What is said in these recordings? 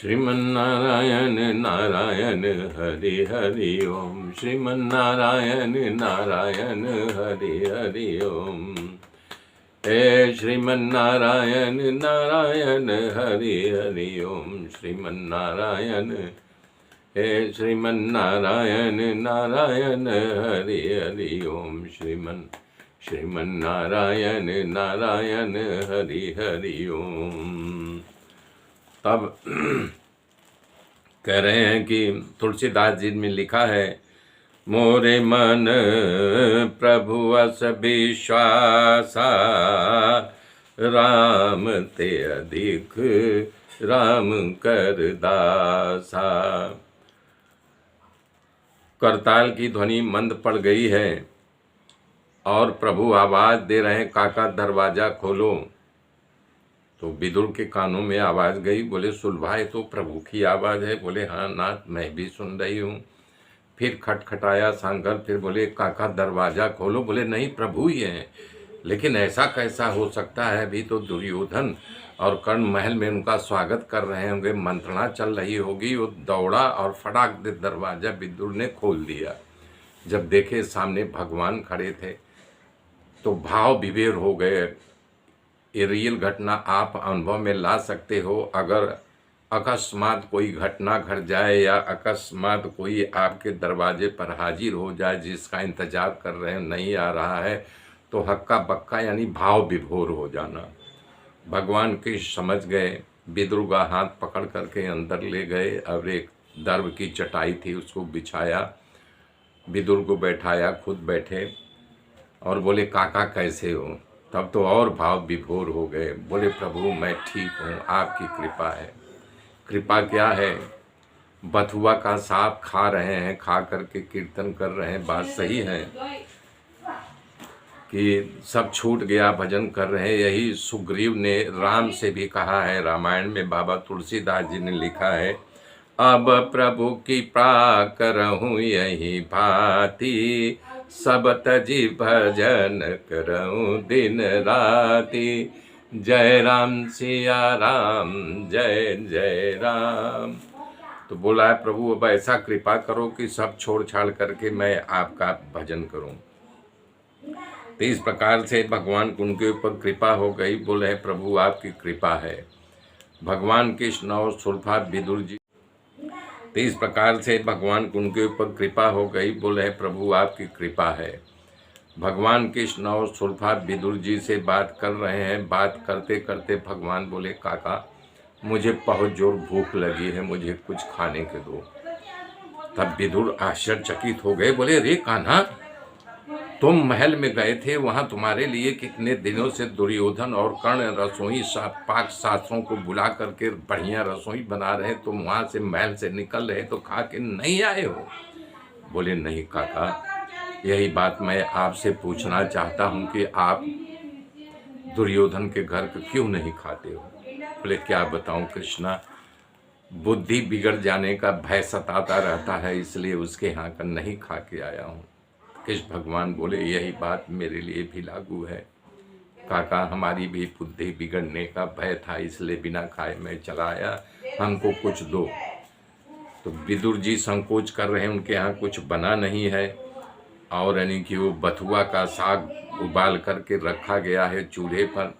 श्रीमन्नारायण नारायण हरि हरि ओम। श्रीमन्नारायण नारायण हरि हरि ओम। हे श्रीमन्नारायण नारायण हरि हरि ओम। श्रीमन्नारायण हे श्रीमन्नारायण नारायण हरि हरि ओम। श्रीमन्नारायण नारायण हरि हरि ओम। तब कह रहे हैं कि तुलसीदास जी में लिखा है, मोरे मन प्रभु अस विश्वासा, राम ते अधिक राम कर दासा। करताल की ध्वनि मंद पड़ गई है और प्रभु आवाज दे रहे हैं, काका दरवाजा खोलो। तो विदुर के कानों में आवाज गई, बोले सुलभा ये तो प्रभु की आवाज है। बोले हाँ नाथ मैं भी सुन रही हूँ। फिर खटखटाया सांकर, फिर बोले काका दरवाजा खोलो। बोले नहीं प्रभु ही हैं। लेकिन ऐसा कैसा हो सकता है, अभी तो दुर्योधन और कर्ण महल में उनका स्वागत कर रहे होंगे, मंत्रणा चल रही होगी। वो दौड़ा और फटाक दे दरवाजा विदुर ने खोल दिया। जब देखे सामने भगवान खड़े थे तो भाव विभेर हो गए। ये रियल घटना आप अनुभव में ला सकते हो। अगर अकस्मात कोई घटना घट जाए या अकस्मात कोई आपके दरवाजे पर हाजिर हो जाए जिसका इंतजार कर रहे हैं, नहीं आ रहा है, तो हक्का बक्का यानी भाव विभोर हो जाना। भगवान कृष्ण समझ गए, विदुर का हाथ पकड़ करके अंदर ले गए और एक दर्भ की चटाई थी उसको बिछाया, विदुर को बैठाया, खुद बैठे और बोले काका कैसे हो। तब तो और भाव विभोर हो गए। बोले प्रभु मैं ठीक हूँ, आपकी कृपा है। कृपा क्या है, बथुआ का साग खा रहे हैं, खा करके कीर्तन कर रहे हैं, बात सही है कि सब छूट गया, भजन कर रहे हैं। यही सुग्रीव ने राम से भी कहा है, रामायण में बाबा तुलसीदास जी ने लिखा है, अब प्रभु की कृपा करहूँ यही भांति, सब तजी भजन करऊं दिन राति। जय राम सिया राम, जय जय राम। तो बोला है प्रभु अब ऐसा कृपा करो कि सब छोड़ छाड़ करके मैं आपका भजन करूं। तो इस प्रकार से भगवान को उनके ऊपर कृपा हो गई। बोले है प्रभु आपकी कृपा है। भगवान कृष्ण और सुरभा विदुर जी, तो इस प्रकार से भगवान को उनके ऊपर कृपा हो गई। बोले प्रभु आपकी कृपा है। भगवान कृष्ण और सुरभा विदुर जी से बात कर रहे हैं। बात करते करते भगवान बोले काका मुझे बहुत जोर भूख लगी है, मुझे कुछ खाने के दो। तब विदुर आश्चर्यचकित हो गए। बोले रे कान्हा, तुम महल में गए थे, वहां तुम्हारे लिए कितने दिनों से दुर्योधन और कर्ण रसोई पाक शास्त्रों को बुला करके बढ़िया रसोई बना रहे, तुम वहां से महल से निकल रहे तो खा के नहीं आए हो। बोले नहीं काका, यही बात मैं आपसे पूछना चाहता हूं कि आप दुर्योधन के घर पे क्यों नहीं खाते हो। बोले क्या बताऊं कृष्णा, बुद्धि बिगड़ जाने का भय सताता रहता है, इसलिए उसके यहाँ का नहीं खा के आया हूँ। कृष्ण भगवान बोले यही बात मेरे लिए भी लागू है काका, हमारी भी बुद्धि बिगड़ने का भय था, इसलिए बिना खाए मैं चला आया, हमको कुछ दो। तो विदुर जी संकोच कर रहे हैं, उनके यहाँ कुछ बना नहीं है और यानी कि वो बथुआ का साग उबाल करके रखा गया है चूल्हे पर।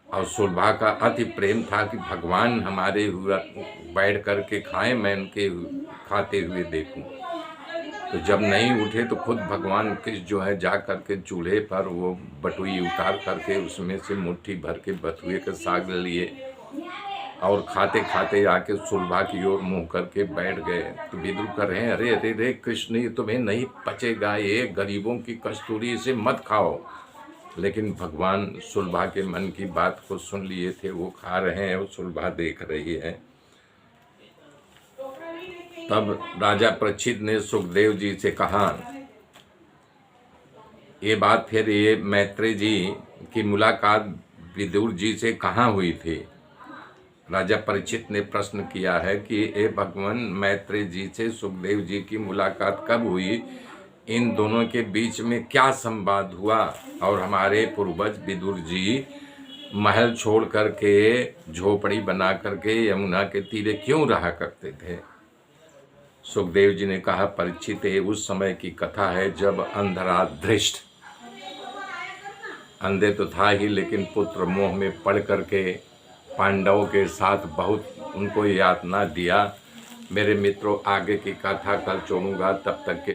और सुलभा का अति प्रेम था कि भगवान हमारे बैठ करके खाएं, मैं उनके खाते हुए देखूं। तो जब नहीं उठे तो खुद भगवान कृष्ण जो है जा करके चूल्हे पर वो बटुई उतार करके उसमें से मुट्ठी भर के बथुए का साग लिए और खाते खाते आके सुलभा की ओर मुंह करके बैठ गए। तो विदुर कर रहे हैं अरे अरे रे कृष्ण, ये तुम्हें नहीं पचेगा, ये गरीबों की कस्तूरी, इसे मत खाओ। लेकिन भगवान सुलभा के मन की बात को सुन लिए थे, वो खा रहे हैं और सुलभा देख रही है। तब राजा परीक्षित ने सुखदेव जी से कहा, ये बात फिर ये मैत्रेय जी की मुलाकात विदुर जी से कहाँ हुई थी। राजा परीक्षित ने प्रश्न किया है कि ए भगवान, मैत्रेय जी से सुखदेव जी की मुलाकात कब हुई, इन दोनों के बीच में क्या संवाद हुआ। और हमारे पूर्वज विदुर जी महल छोड़ करके झोपड़ी बना करके यमुना के तीरे क्यों रहा करते थे? सुखदेव जी ने कहा, परीक्षित, उस समय की कथा है जब अंधरा धृष्ट, अंधे तो था ही लेकिन पुत्र मोह में पड़ करके पांडवों के साथ बहुत उनको यातना दिया। मेरे मित्रों, आगे की कथा कल छोड़ूंगा, तब तक के